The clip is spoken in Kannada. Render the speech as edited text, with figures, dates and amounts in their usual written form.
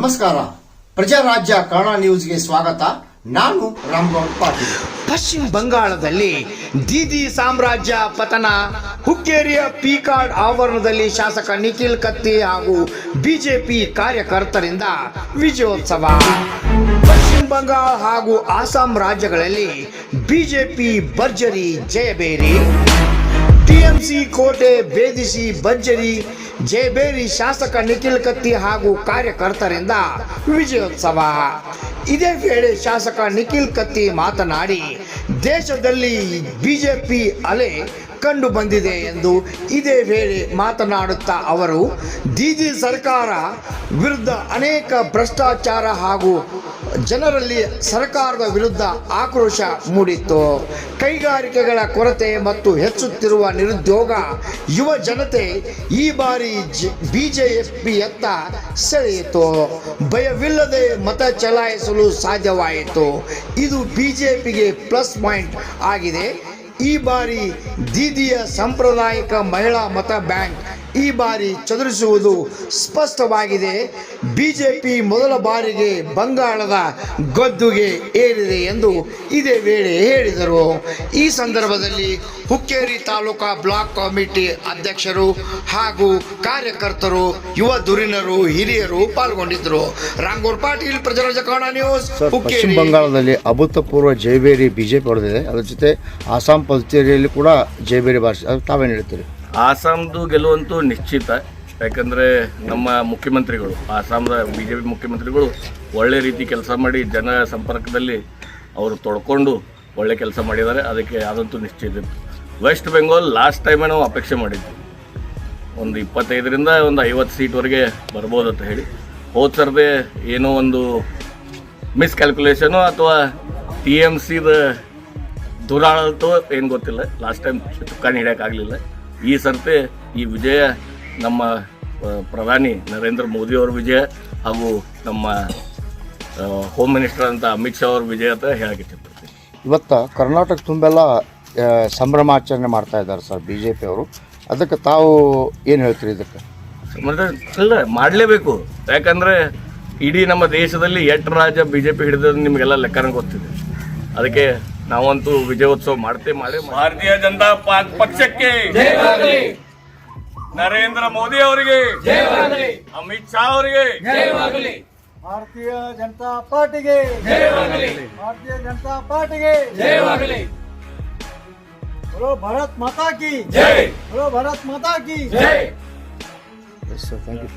ನಮಸ್ಕಾರ. ಪ್ರಜಾರಾಜ್ಯ ಕನ್ನಡ ನ್ಯೂಸ್ಗೆ ಸ್ವಾಗತ. ನಾನು ರಾಮಗೌಡ ಪಾಟೀಲ್. ಪಶ್ಚಿಮ ಬಂಗಾಳದಲ್ಲಿ ದೀದಿ ಸಾಮ್ರಾಜ್ಯ ಪತನ. ಹುಕ್ಕೇರಿಯ ಪಿಕಾರ್ಡ್ ಆವರಣದಲ್ಲಿ ಶಾಸಕ ನಿಖಿಲ್ ಕತ್ತಿ ಹಾಗೂ ಬಿಜೆಪಿ ಕಾರ್ಯಕರ್ತರಿಂದ ವಿಜಯೋತ್ಸವ. ಪಶ್ಚಿಮ ಬಂಗಾಳ ಹಾಗೂ ಅಸ್ಸಾಂ ರಾಜ್ಯಗಳಲ್ಲಿ ಬಿಜೆಪಿ ಭರ್ಜರಿ ಜಯಬೇರಿ. ಟಿಎಂಸಿ ಕೋಟೆ ಭೇದಿಸಿ ಭರ್ಜರಿ ಜಯಬೇರಿ. ಶಾಸಕ ನಿಖಿಲ್ ಕತ್ತಿ ಹಾಗೂ ಕಾರ್ಯಕರ್ತರಿಂದ ವಿಜಯೋತ್ಸವ. ಇದೇ ವೇಳೆ ಶಾಸಕ ನಿಖಿಲ್ ಕತ್ತಿ ಮಾತನಾಡಿ, ದೇಶದಲ್ಲಿ ಬಿಜೆಪಿ ಅಲೆ ಕಂಡು ಬಂದಿದೆ ಎಂದು ಇದೇ ವೇಳೆ ಮಾತನಾಡುತ್ತಾ ಅವರು, ದೀದಿ ಸರ್ಕಾರ ವಿರುದ್ಧ ಅನೇಕ ಭ್ರಷ್ಟಾಚಾರ ಹಾಗೂ ಜನರಲ್ಲಿ ಸರ್ಕಾರದ ವಿರುದ್ಧ ಆಕ್ರೋಶ ಮೂಡಿತ್ತು. ಕೈಗಾರಿಕೆಗಳ ಕೊರತೆ ಮತ್ತು ಹೆಚ್ಚುತ್ತಿರುವ ನಿರುದ್ಯೋಗ ಯುವ ಜನತೆ ಈ ಬಾರಿ ಬಿಜೆಪಿಯತ್ತ ಸೆಳೆಯಿತು. ಭಯವಿಲ್ಲದೆ ಮತ ಚಲಾಯಿಸಲು ಸಾಧ್ಯವಾಯಿತು. ಇದು ಬಿಜೆಪಿಗೆ ಪ್ಲಸ್ ಪಾಯಿಂಟ್ ಆಗಿದೆ. ಈ ಬಾರಿ ದೀದಿಯ ಸಾಂಪ್ರದಾಯಿಕ ಮಹಿಳಾ ಮತ ಬ್ಯಾಂಕ್ ಈ ಬಾರಿ ಚದುರಿಸುವುದು ಸ್ಪಷ್ಟವಾಗಿದೆ. ಬಿಜೆಪಿ ಮೊದಲ ಬಾರಿಗೆ ಬಂಗಾಳದ ಗದ್ದುಗೆ ಏರಿದೆ ಎಂದು ಇದೇ ವೇಳೆ ಹೇಳಿದರು. ಈ ಸಂದರ್ಭದಲ್ಲಿ ಹುಕ್ಕೇರಿ ತಾಲೂಕಾ ಬ್ಲಾಕ್ ಕಮಿಟಿ ಅಧ್ಯಕ್ಷರು ಹಾಗೂ ಕಾರ್ಯಕರ್ತರು, ಯುವ ಧುರೀಣರು, ಹಿರಿಯರು ಪಾಲ್ಗೊಂಡಿದ್ದರು. ರಾಮಗೌಡ ಪಾಟೀಲ್, ಪ್ರಜಾರಾಜ್ಯ ಕನ್ನಡ ನ್ಯೂಸ್, ಹುಕ್ಕೇರಿ. ಪಶ್ಚಿಮ ಬಂಗಾಳದಲ್ಲಿ ಅಭೂತಪೂರ್ವ ಜಯಬೇರಿ ಬಿಜೆಪಿ ಹೊಡೆದಿದೆ. ಅದರ ಜೊತೆ ಅಸ್ಸಾಂ ಪುದುಚೇರಿಯಲ್ಲಿ ಕೂಡ ಜಯಬೇರಿ ಬಾರಿಸಿ, ಅದು ತಾವೇನು ಹೇಳ್ತೀರಿ? ಆಸಾಮ್ದು ಗೆಲುವಂತೂ ನಿಶ್ಚಿತ. ಯಾಕಂದರೆ ನಮ್ಮ ಮುಖ್ಯಮಂತ್ರಿಗಳು, ಆಸಾಮ್ದ BJP ಮುಖ್ಯಮಂತ್ರಿಗಳು ಒಳ್ಳೆ ರೀತಿ ಕೆಲಸ ಮಾಡಿ ಜನ ಸಂಪರ್ಕದಲ್ಲಿ ಅವರು ತೊಡ್ಕೊಂಡು ಒಳ್ಳೆ ಕೆಲಸ ಮಾಡಿದ್ದಾರೆ. ಅದಕ್ಕೆ ಅದಂತೂ ನಿಶ್ಚಿತ. ವೆಸ್ಟ್ ಬೆಂಗಾಲ್ ಲಾಸ್ಟ್ ಟೈಮೇ ನಾವು ಅಪೇಕ್ಷೆ ಮಾಡಿದ್ವಿ, ಒಂದು 25ರಿಂದ ಒಂದು 50 ಸೀಟ್ವರೆಗೆ ಬರ್ಬೋದು ಅಂತ ಹೇಳಿ. ಹೋದ ಸರ್ದೇ ಏನೋ ಒಂದು ಮಿಸ್ಕ್ಯಾಲ್ಕುಲೇಷನು ಅಥವಾ TMCದ ದುರಾಳತೋ ಏನು ಗೊತ್ತಿಲ್ಲ, ಲಾಸ್ಟ್ ಟೈಮ್ ಚುಕ್ಕಾಣಿ ಹಿಡಿಯೋಕ್ಕಾಗಲಿಲ್ಲ. ಈ ಸರ್ತೆ ಈ ವಿಜಯ ನಮ್ಮ ಪ್ರಧಾನಿ ನರೇಂದ್ರ ಮೋದಿಯವ್ರ ವಿಜಯ ಹಾಗೂ ನಮ್ಮ ಹೋಮ್ ಮಿನಿಸ್ಟರ್ ಅಂತ ಅಮಿತ್ ಶಾ ಅವ್ರ ವಿಜಯ ಅಂತ ಹೇಳಕ್ಕೆ ಇಷ್ಟಪಡ್ತೀನಿ. ಇವತ್ತು ಕರ್ನಾಟಕ ತುಂಬೆಲ್ಲ ಸಂಭ್ರಮಾಚರಣೆ ಮಾಡ್ತಾ ಇದ್ದಾರೆ ಸರ್ BJP ಅವರು. ಅದಕ್ಕೆ ತಾವು ಏನು ಹೇಳ್ತೀರಿ? ಇದಕ್ಕೆ ಇಲ್ಲ, ಮಾಡಲೇಬೇಕು. ಯಾಕಂದರೆ ಇಡೀ ನಮ್ಮ ದೇಶದಲ್ಲಿ 8 ರಾಜ್ಯ BJP ಹಿಡಿದ ನಿಮಗೆಲ್ಲ ಲೆಕ್ಕನ ಗೊತ್ತಿದೆ. ಅದಕ್ಕೆ ನಾವಂತೂ ವಿಜಯೋತ್ಸವ ಮಾಡೇ ಭಾರತೀಯ ಜನತಾ ಪಕ್ಷಕ್ಕೆ ನರೇಂದ್ರ ಮೋದಿ ಅವರಿಗೆ, ಅಮಿತ್ ಶಾ ಅವರಿಗೆ, ಭಾರತೀಯ ಜನತಾ ಪಾರ್ಟಿಗೆ, ಭಾರತೀಯ ಜನತಾ ಪಾರ್ಟಿಗೆ बोलो भारत माता की जय, बोलो भारत माता की जय. Yes sir, thank you.